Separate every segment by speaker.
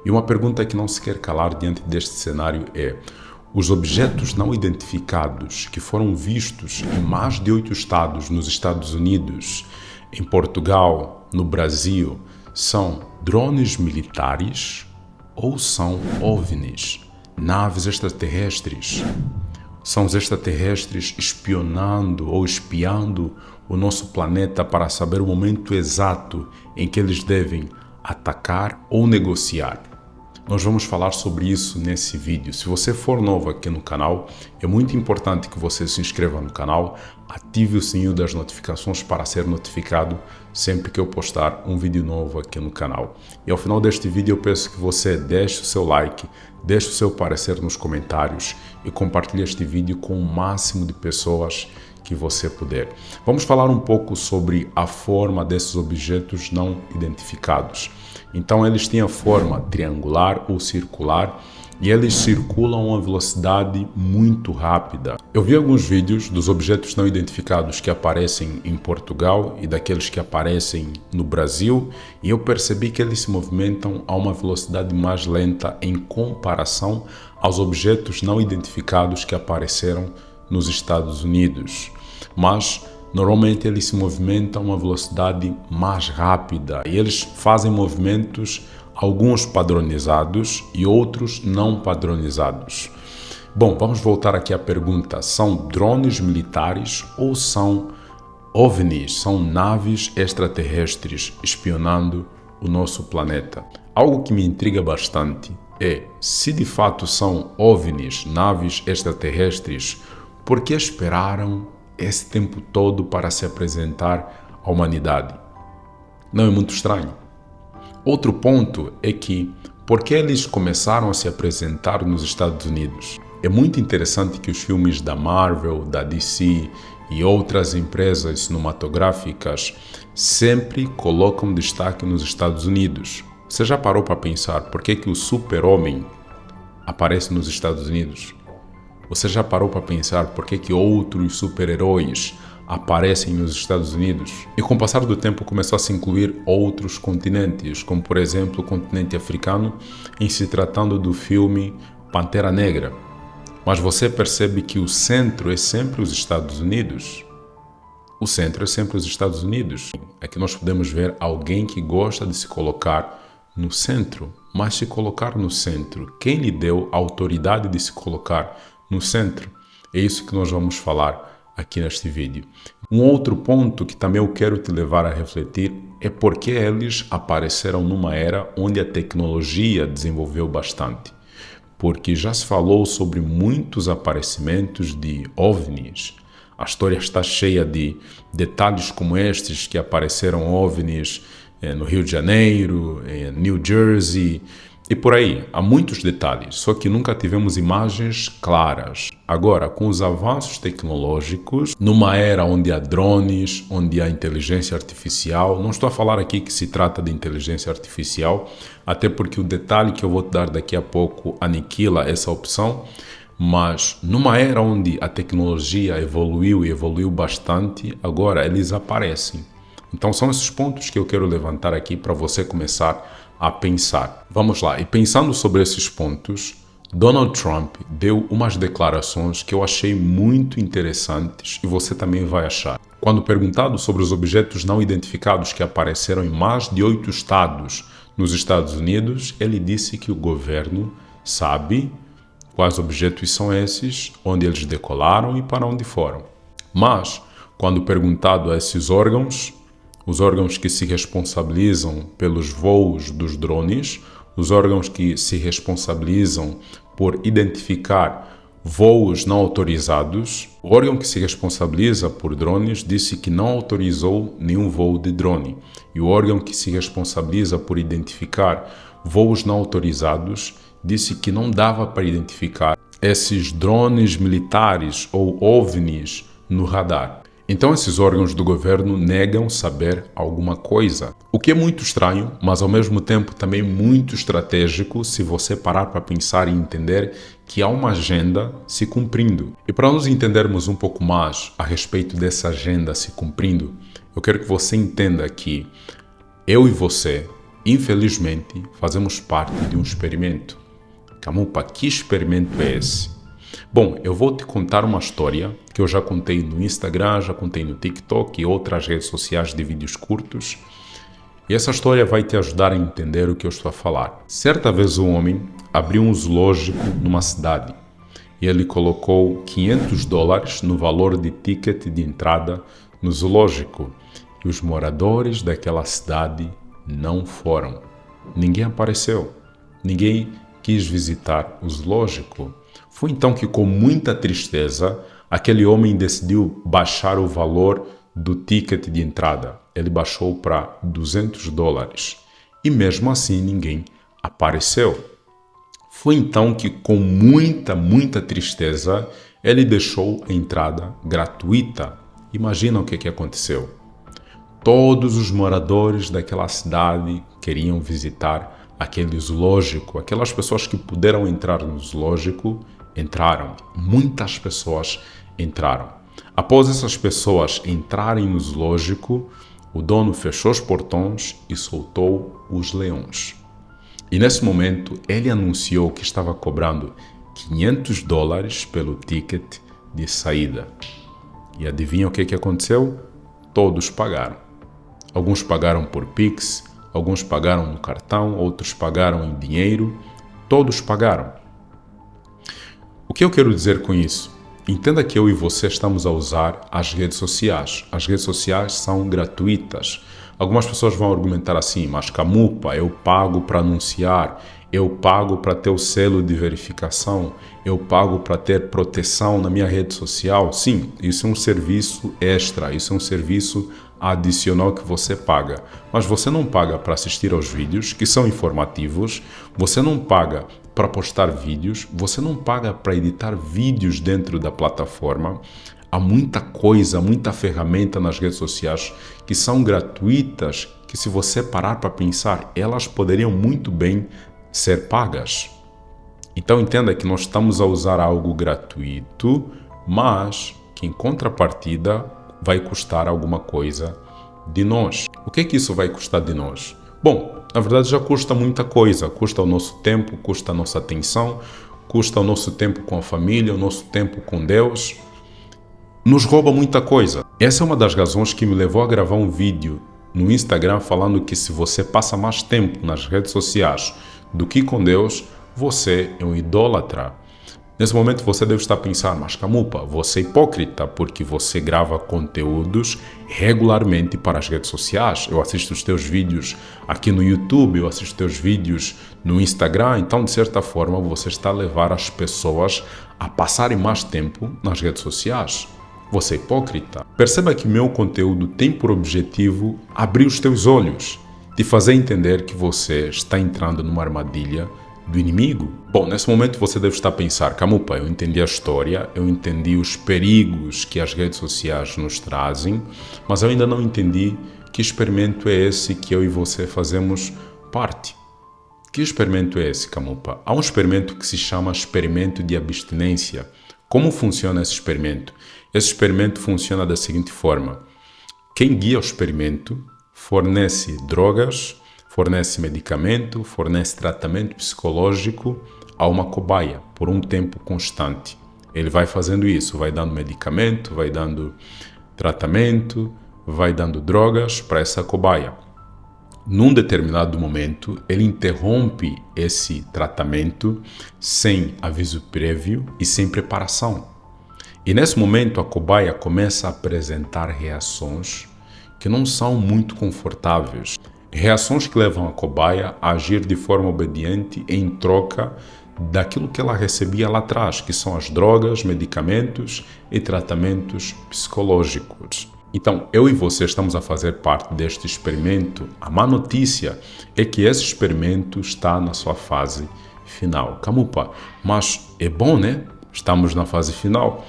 Speaker 1: E uma pergunta que não se quer calar diante deste cenário é: os objetos não identificados que foram vistos em mais de 8 estados nos Estados Unidos, em Portugal, no Brasil, são drones militares ou são OVNIs, naves extraterrestres? São os extraterrestres espionando ou espiando o nosso planeta para saber o momento exato em que eles devem atacar ou negociar. Nós vamos falar sobre isso nesse vídeo. Se você for novo aqui no canal, é muito importante que você se inscreva no canal, ative o sininho das notificações para ser notificado sempre que eu postar um vídeo novo aqui no canal. E ao final deste vídeo eu peço que você deixe o seu like, deixe o seu parecer nos comentários e compartilhe este vídeo com o máximo de pessoas que você puder. Vamos falar um pouco sobre a forma desses objetos não identificados. Então eles têm a forma triangular ou circular e eles circulam a uma velocidade muito rápida. Eu vi alguns vídeos dos objetos não identificados que aparecem em Portugal e daqueles que aparecem no Brasil e eu percebi que eles se movimentam a uma velocidade mais lenta em comparação aos objetos não identificados que apareceram nos Estados Unidos. Mas normalmente eles se movimentam a uma velocidade mais rápida e eles fazem movimentos, alguns padronizados e outros não padronizados. Bom, vamos voltar aqui à pergunta: são drones militares ou são OVNIs, são naves extraterrestres espionando o nosso planeta? Algo que me intriga bastante é, se de fato são OVNIs, naves extraterrestres, por que esperaram esse tempo todo para se apresentar à humanidade? Não é muito estranho? Outro ponto é que, por que eles começaram a se apresentar nos Estados Unidos? É muito interessante que os filmes da Marvel, da DC e outras empresas cinematográficas sempre colocam destaque nos Estados Unidos. Você já parou para pensar por que o Super-Homem aparece nos Estados Unidos? Você já parou para pensar por que outros super-heróis aparecem nos Estados Unidos? E com o passar do tempo começou a se incluir outros continentes, como por exemplo o continente africano, em se tratando do filme Pantera Negra. Mas você percebe que o centro é sempre os Estados Unidos? O centro é sempre os Estados Unidos. Aqui nós podemos ver alguém que gosta de se colocar no centro, mas se colocar no centro, quem lhe deu a autoridade de se colocar no centro? É isso que nós vamos falar aqui neste vídeo. Um outro ponto que também eu quero te levar a refletir é porque eles apareceram numa era onde a tecnologia desenvolveu bastante. Porque já se falou sobre muitos aparecimentos de OVNIs. A história está cheia de detalhes como estes, que apareceram OVNIs no Rio de Janeiro, em New Jersey e por aí. Há muitos detalhes, só que nunca tivemos imagens claras. Agora, com os avanços tecnológicos, numa era onde há drones, onde há inteligência artificial, não estou a falar aqui que se trata de inteligência artificial, até porque o detalhe que eu vou te dar daqui a pouco aniquila essa opção, mas numa era onde a tecnologia evoluiu e evoluiu bastante, agora eles aparecem. Então são esses pontos que eu quero levantar aqui para você começar a pensar. Vamos lá, e pensando sobre esses pontos, Donald Trump deu umas declarações que eu achei muito interessantes e você também vai achar. Quando perguntado sobre os objetos não identificados que apareceram em mais de 8 estados nos Estados Unidos, ele disse que o governo sabe quais objetos são esses, onde eles decolaram e para onde foram. Mas, quando perguntado a esses órgãos, os órgãos que se responsabilizam pelos voos dos drones, os órgãos que se responsabilizam por identificar voos não autorizados, o órgão que se responsabiliza por drones disse que não autorizou nenhum voo de drone. E o órgão que se responsabiliza por identificar voos não autorizados disse que não dava para identificar esses drones militares ou OVNIs no radar. Então esses órgãos do governo negam saber alguma coisa, o que é muito estranho, mas ao mesmo tempo também muito estratégico se você parar para pensar e entender que há uma agenda se cumprindo. E para nós entendermos um pouco mais a respeito dessa agenda se cumprindo, eu quero que você entenda que eu e você Infelizmente, fazemos parte de um experimento. Camupa, que experimento é esse? Bom, eu vou te contar uma história que eu já contei no Instagram, já contei no TikTok e outras redes sociais de vídeos curtos. E essa história vai te ajudar a entender o que eu estou a falar. Certa vez um homem abriu um zoológico numa cidade e ele colocou $500 no valor de ticket de entrada no zoológico. E os moradores daquela cidade não foram. Ninguém apareceu. Ninguém quis visitar o zoológico. Foi então que, com muita tristeza, aquele homem decidiu baixar o valor do ticket de entrada. Ele baixou para $200. E mesmo assim ninguém apareceu. Foi então que, com muita tristeza, ele deixou a entrada gratuita. Imagina o que aconteceu. Todos os moradores daquela cidade queriam visitar aquele zoológico. Aquelas pessoas que puderam entrar no zoológico entraram. Muitas pessoas entraram. Após essas pessoas entrarem no zoológico, o dono fechou os portões e soltou os leões. E nesse momento ele anunciou que estava cobrando $500 pelo ticket de saída. E adivinha o que aconteceu? Todos pagaram. Alguns pagaram por Pix, alguns pagaram no cartão, outros pagaram em dinheiro. Todos pagaram. O que eu quero dizer com isso? Entenda que eu e você estamos a usar as redes sociais. As redes sociais são gratuitas. Algumas pessoas vão argumentar assim, mas Camupa, eu pago para anunciar, eu pago para ter o selo de verificação, eu pago para ter proteção na minha rede social. Sim, isso é um serviço extra, isso é um serviço adicional que você paga. Mas você não paga para assistir aos vídeos, que são informativos, você não paga para postar vídeos, você não paga para editar vídeos dentro da plataforma. Há muita coisa, muita ferramenta nas redes sociais que são gratuitas, que se você parar para pensar, elas poderiam muito bem ser pagas. Então entenda que nós estamos a usar algo gratuito, mas que em contrapartida vai custar alguma coisa de nós. O que é que isso vai custar de nós? Bom, na verdade já custa muita coisa. Custa o nosso tempo, custa a nossa atenção, custa o nosso tempo com a família, o nosso tempo com Deus. Nos rouba muita coisa. Essa é uma das razões que me levou a gravar um vídeo no Instagram falando que se você passa mais tempo nas redes sociais do que com Deus, você é um idólatra. Nesse momento você deve estar pensando, mas Camupa, você é hipócrita porque você grava conteúdos regularmente para as redes sociais. Eu assisto os teus vídeos aqui no YouTube, eu assisto os teus vídeos no Instagram, então de certa forma você está a levar as pessoas a passarem mais tempo nas redes sociais. Você é hipócrita. Perceba que meu conteúdo tem por objetivo abrir os teus olhos, te fazer entender que você está entrando numa armadilha do inimigo. Bom, nesse momento você deve estar a pensar, Camupa, eu entendi a história, eu entendi os perigos que as redes sociais nos trazem, mas eu ainda não entendi que experimento é esse que eu e você fazemos parte. Que experimento é esse, Camupa? Há um experimento que se chama experimento de abstinência. Como funciona esse experimento? Esse experimento funciona da seguinte forma. Quem guia o experimento fornece drogas, fornece medicamento, fornece tratamento psicológico a uma cobaia por um tempo constante. Ele vai fazendo isso, vai dando medicamento, vai dando tratamento, vai dando drogas para essa cobaia. Num determinado momento, ele interrompe esse tratamento sem aviso prévio e sem preparação. E nesse momento, a cobaia começa a apresentar reações que não são muito confortáveis. Reações que levam a cobaia a agir de forma obediente em troca daquilo que ela recebia lá atrás, que são as drogas, medicamentos e tratamentos psicológicos. Então, eu e você estamos a fazer parte deste experimento. A má notícia é que esse experimento está na sua fase final. Camupa, mas é bom, né? Estamos na fase final.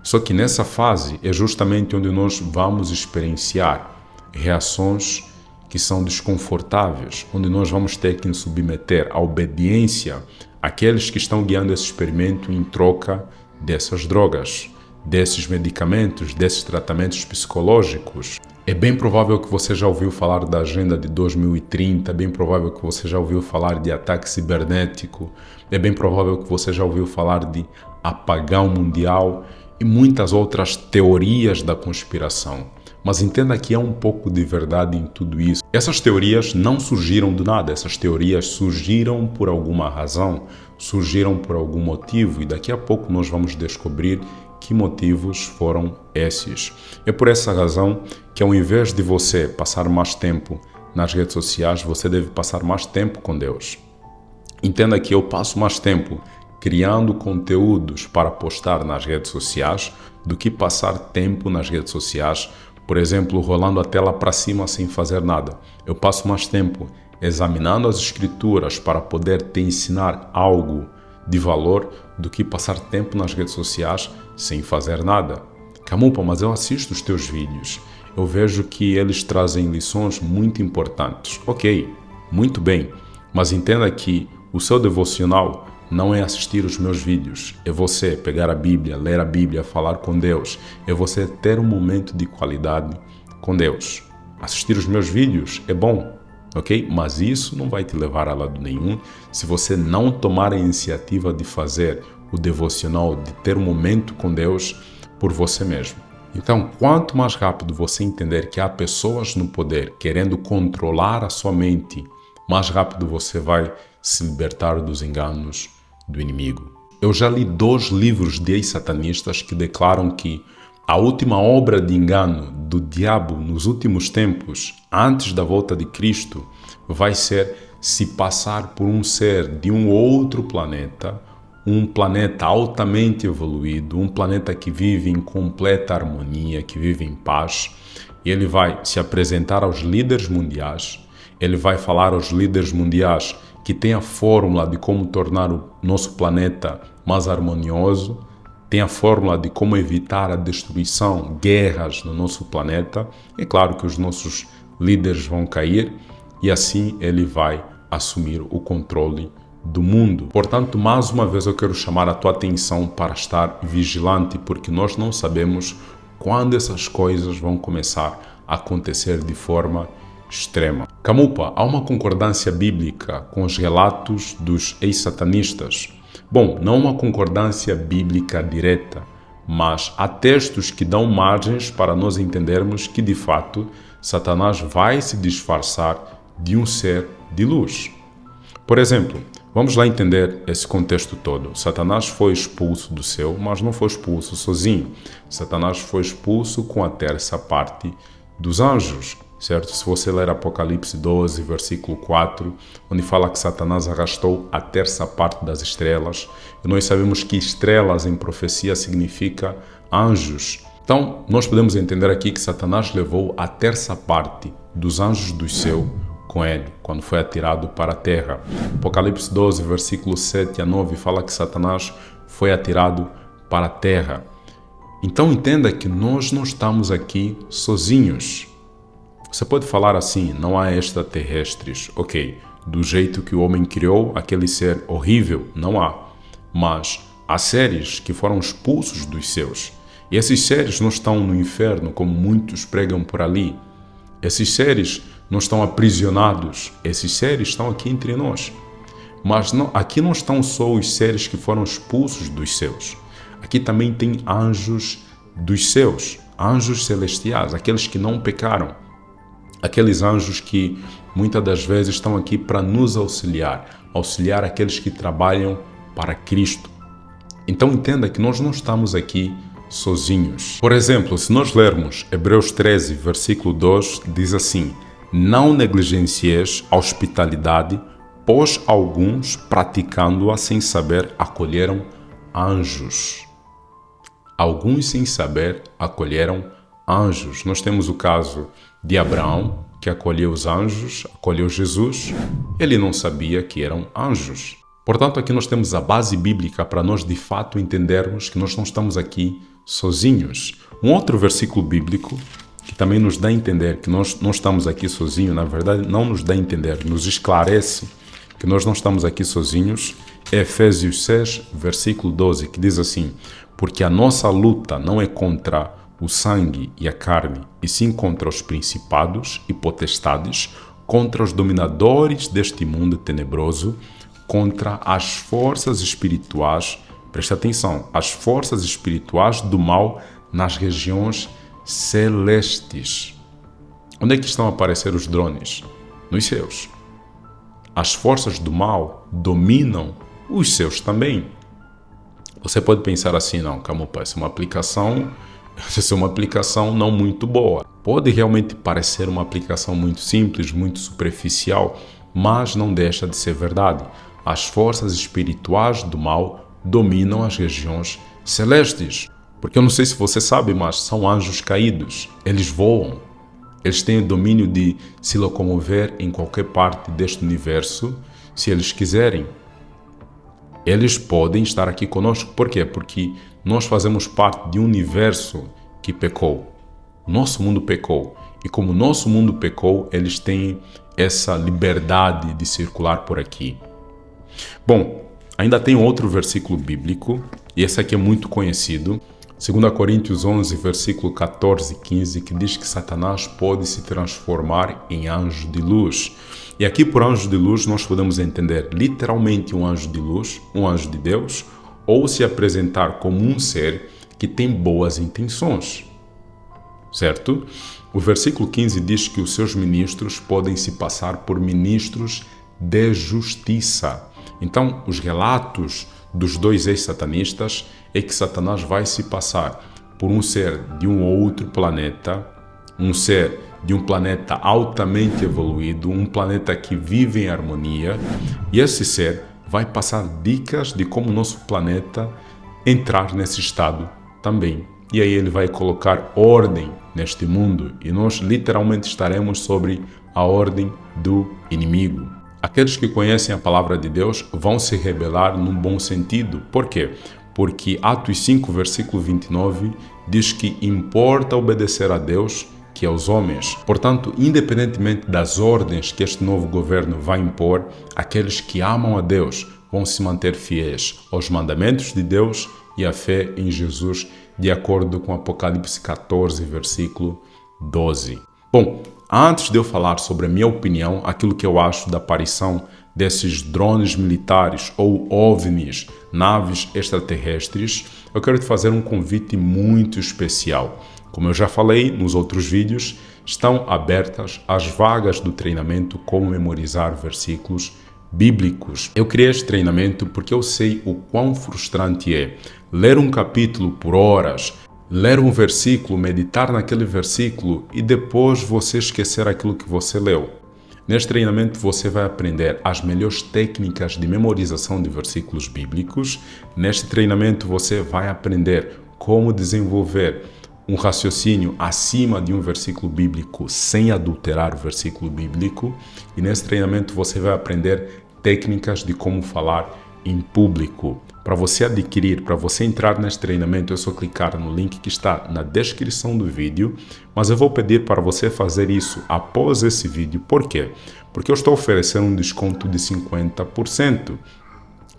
Speaker 1: Só que nessa fase é justamente onde nós vamos experienciar reações que são desconfortáveis, onde nós vamos ter que nos submeter à obediência àqueles que estão guiando esse experimento em troca dessas drogas, desses medicamentos, desses tratamentos psicológicos. É bem provável que você já ouviu falar da Agenda de 2030, é bem provável que você já ouviu falar de ataque cibernético, é bem provável que você já ouviu falar de apagão mundial e muitas outras teorias da conspiração. Mas entenda que há um pouco de verdade em tudo isso. Essas teorias não surgiram do nada, essas teorias surgiram por alguma razão, surgiram por algum motivo e daqui a pouco nós vamos descobrir que motivos foram esses. É por essa razão que ao invés de você passar mais tempo nas redes sociais, você deve passar mais tempo com Deus. Entenda que eu passo mais tempo criando conteúdos para postar nas redes sociais do que passar tempo nas redes sociais, por exemplo, rolando a tela para cima sem fazer nada. Eu passo mais tempo examinando as escrituras para poder te ensinar algo de valor do que passar tempo nas redes sociais sem fazer nada. Camupa, mas eu assisto os teus vídeos. Eu vejo que eles trazem lições muito importantes. Ok, muito bem, mas entenda que o seu devocional não é assistir os meus vídeos, é você pegar a Bíblia, ler a Bíblia, falar com Deus, é você ter um momento de qualidade com Deus. Assistir os meus vídeos é bom, ok? Mas isso não vai te levar a lado nenhum se você não tomar a iniciativa de fazer o devocional, de ter um momento com Deus por você mesmo. Então, quanto mais rápido você entender que há pessoas no poder querendo controlar a sua mente, mais rápido você vai se libertar dos enganos do inimigo. Eu já li 2 livros de ex-satanistas que declaram que a última obra de engano do diabo nos últimos tempos, antes da volta de Cristo, vai ser se passar por um ser de um outro planeta, um planeta altamente evoluído, um planeta que vive em completa harmonia, que vive em paz. E ele vai se apresentar aos líderes mundiais, ele vai falar aos líderes mundiais que tem a fórmula de como tornar o nosso planeta mais harmonioso, tem a fórmula de como evitar a destruição, guerras no nosso planeta. É claro que os nossos líderes vão cair e assim ele vai assumir o controle do mundo. Portanto, mais uma vez eu quero chamar a tua atenção para estar vigilante, porque nós não sabemos quando essas coisas vão começar a acontecer de forma extrema. Camupa, há uma concordância bíblica com os relatos dos ex-satanistas? Bom, não uma concordância bíblica direta, mas há textos que dão margens para nós entendermos que, de fato, Satanás vai se disfarçar de um ser de luz. Por exemplo, vamos lá entender esse contexto todo. Satanás foi expulso do céu, mas não foi expulso sozinho. Satanás foi expulso com a terça parte dos anjos, certo? Se você ler Apocalipse 12, versículo 4, onde fala que Satanás arrastou a terça parte das estrelas, e nós sabemos que estrelas em profecia significa anjos. Então, nós podemos entender aqui que Satanás levou a terça parte dos anjos do céu com ele, quando foi atirado para a terra. Apocalipse 12, versículo 7 a 9, fala que Satanás foi atirado para a terra. Então entenda que nós não estamos aqui sozinhos. Você pode falar assim, não há extraterrestres, ok, do jeito que o homem criou aquele ser horrível, não há. Mas há seres que foram expulsos dos céus. E esses seres não estão no inferno, como muitos pregam por ali. Esses seres não estão aprisionados, esses seres estão aqui entre nós. Mas não, aqui não estão só os seres que foram expulsos dos céus. Aqui também tem anjos dos céus, anjos celestiais, aqueles que não pecaram. Aqueles anjos que muitas das vezes estão aqui para nos auxiliar aqueles que trabalham para Cristo. Então entenda que nós não estamos aqui sozinhos. Por exemplo, se nós lermos Hebreus 13, versículo 2, diz assim: não negligencieis a hospitalidade, pois alguns, praticando-a sem saber, acolheram anjos. Alguns, sem saber, acolheram anjos. Nós temos o caso de Abraão, que acolheu os anjos, acolheu Jesus. Ele não sabia que eram anjos. Portanto, aqui nós temos a base bíblica para nós de fato entendermos que nós não estamos aqui sozinhos. Um outro versículo bíblico que também nos dá a entender que nós não estamos aqui sozinhos, na verdade não nos dá a entender, nos esclarece que nós não estamos aqui sozinhos, é Efésios 6, versículo 12, que diz assim: porque a nossa luta não é contra o sangue e a carne, e sim contra os principados e potestades, contra os dominadores deste mundo tenebroso, contra as forças espirituais, presta atenção, as forças espirituais do mal nas regiões celestes. Onde é que estão a aparecer os drones? Nos céus. As forças do mal dominam os céus também. Você pode pensar assim, não, Camupa, essa é uma aplicação não muito boa. Pode realmente parecer uma aplicação muito simples, muito superficial, mas não deixa de ser verdade. As forças espirituais do mal dominam as regiões celestes. Porque eu não sei se você sabe, mas são anjos caídos. Eles voam. Eles têm o domínio de se locomover em qualquer parte deste universo, se eles quiserem. Eles podem estar aqui conosco. Por quê? Porque nós fazemos parte de um universo que pecou. O nosso mundo pecou. E como o nosso mundo pecou, eles têm essa liberdade de circular por aqui. Bom, ainda tem outro versículo bíblico, e esse aqui é muito conhecido, 2 Coríntios 11, versículo 14 e 15, que diz que Satanás pode se transformar em anjo de luz. E aqui por anjo de luz nós podemos entender literalmente um anjo de luz, um anjo de Deus, ou se apresentar como um ser que tem boas intenções, certo? O versículo 15 diz que os seus ministros podem se passar por ministros de justiça. Então, os relatos dos dois ex-satanistas é que Satanás vai se passar por um ser de um outro planeta, um ser de um planeta altamente evoluído, um planeta que vive em harmonia, e esse ser vai passar dicas de como o nosso planeta entrar nesse estado também. E aí ele vai colocar ordem neste mundo, e nós literalmente estaremos sobre a ordem do inimigo. Aqueles que conhecem a palavra de Deus vão se rebelar num bom sentido. Por quê? Porque Atos 5, versículo 29, diz que importa obedecer a Deus que aos homens. Portanto, independentemente das ordens que este novo governo vai impor, aqueles que amam a Deus vão se manter fiéis aos mandamentos de Deus e à fé em Jesus, de acordo com Apocalipse 14, versículo 12. Bom, antes de eu falar sobre a minha opinião, aquilo que eu acho da aparição desses drones militares ou OVNIs, naves extraterrestres, eu quero te fazer um convite muito especial. Como eu já falei nos outros vídeos, estão abertas as vagas do treinamento Como Memorizar Versículos Bíblicos. Eu criei este treinamento porque eu sei o quão frustrante é ler um capítulo por horas, ler um versículo, meditar naquele versículo e depois você esquecer aquilo que você leu. Neste treinamento você vai aprender as melhores técnicas de memorização de versículos bíblicos. Neste treinamento você vai aprender como desenvolver um raciocínio acima de um versículo bíblico sem adulterar o versículo bíblico. E nesse treinamento você vai aprender técnicas de como falar em público. Para você adquirir, para você entrar neste treinamento, é só clicar no link que está na descrição do vídeo, mas eu vou pedir para você fazer isso após esse vídeo. Por quê? Porque eu estou oferecendo um desconto de 50%.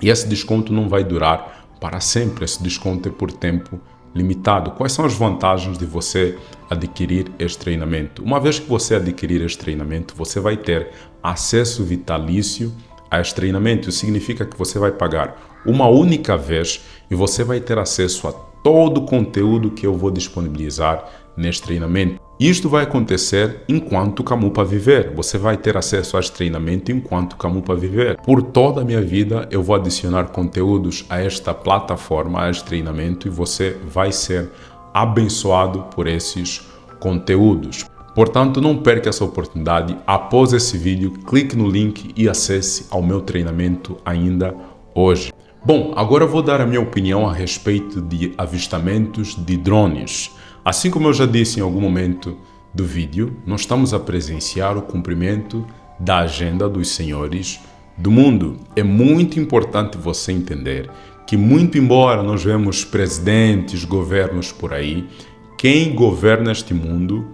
Speaker 1: E esse desconto não vai durar para sempre, esse desconto é por tempo limitado. Quais são as vantagens de você adquirir este treinamento? Uma vez que você adquirir este treinamento, você vai ter acesso vitalício a este treinamento. Isso significa que você vai pagar uma única vez e você vai ter acesso a todo o conteúdo que eu vou disponibilizar neste treinamento. Isto vai acontecer enquanto Camupa viver. Você vai ter acesso a este treinamento enquanto Camupa viver. Por toda a minha vida eu vou adicionar conteúdos a esta plataforma, a este treinamento, e você vai ser abençoado por esses conteúdos. Portanto, não perca essa oportunidade. Após esse vídeo, clique no link e acesse ao meu treinamento ainda hoje. Bom, agora eu vou dar a minha opinião a respeito de avistamentos de drones. Assim como eu já disse em algum momento do vídeo, nós estamos a presenciar o cumprimento da agenda dos senhores do mundo. É muito importante você entender que, muito embora nós vemos presidentes, governos por aí, quem governa este mundo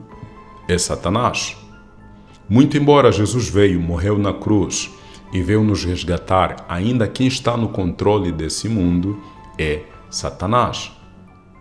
Speaker 1: é Satanás. Muito embora Jesus veio, morreu na cruz e veio nos resgatar, ainda quem está no controle desse mundo é Satanás.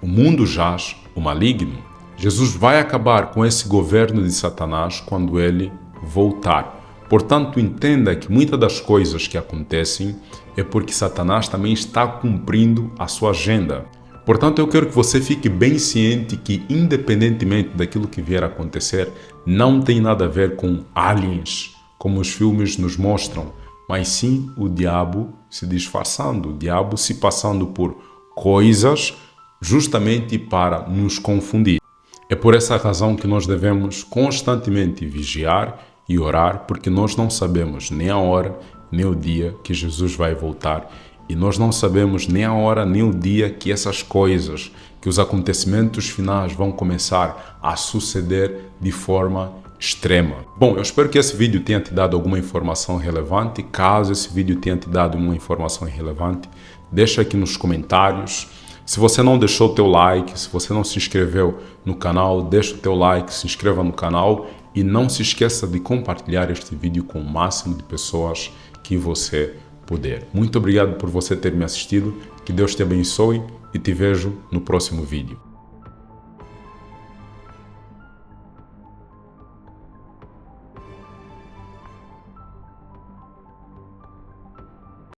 Speaker 1: O mundo jaz o maligno. Jesus vai acabar com esse governo de Satanás quando ele voltar. Portanto, entenda que muitas das coisas que acontecem é porque Satanás também está cumprindo a sua agenda. Portanto, eu quero que você fique bem ciente que, independentemente daquilo que vier a acontecer, não tem nada a ver com aliens, como os filmes nos mostram, mas sim o diabo se disfarçando, o diabo se passando por coisas justamente para nos confundir. É por essa razão que nós devemos constantemente vigiar e orar, porque nós não sabemos nem a hora, nem o dia que Jesus vai voltar. E nós não sabemos nem a hora, nem o dia que essas coisas, que os acontecimentos finais vão começar a suceder de forma extrema. Bom, eu espero que esse vídeo tenha te dado alguma informação relevante. Caso esse vídeo tenha te dado uma informação relevante, deixa aqui nos comentários. Se você não deixou o teu like, se você não se inscreveu no canal, deixa o teu like, se inscreva no canal e não se esqueça de compartilhar este vídeo com o máximo de pessoas que você puder. Muito obrigado por você ter me assistido, que Deus te abençoe e te vejo no próximo vídeo.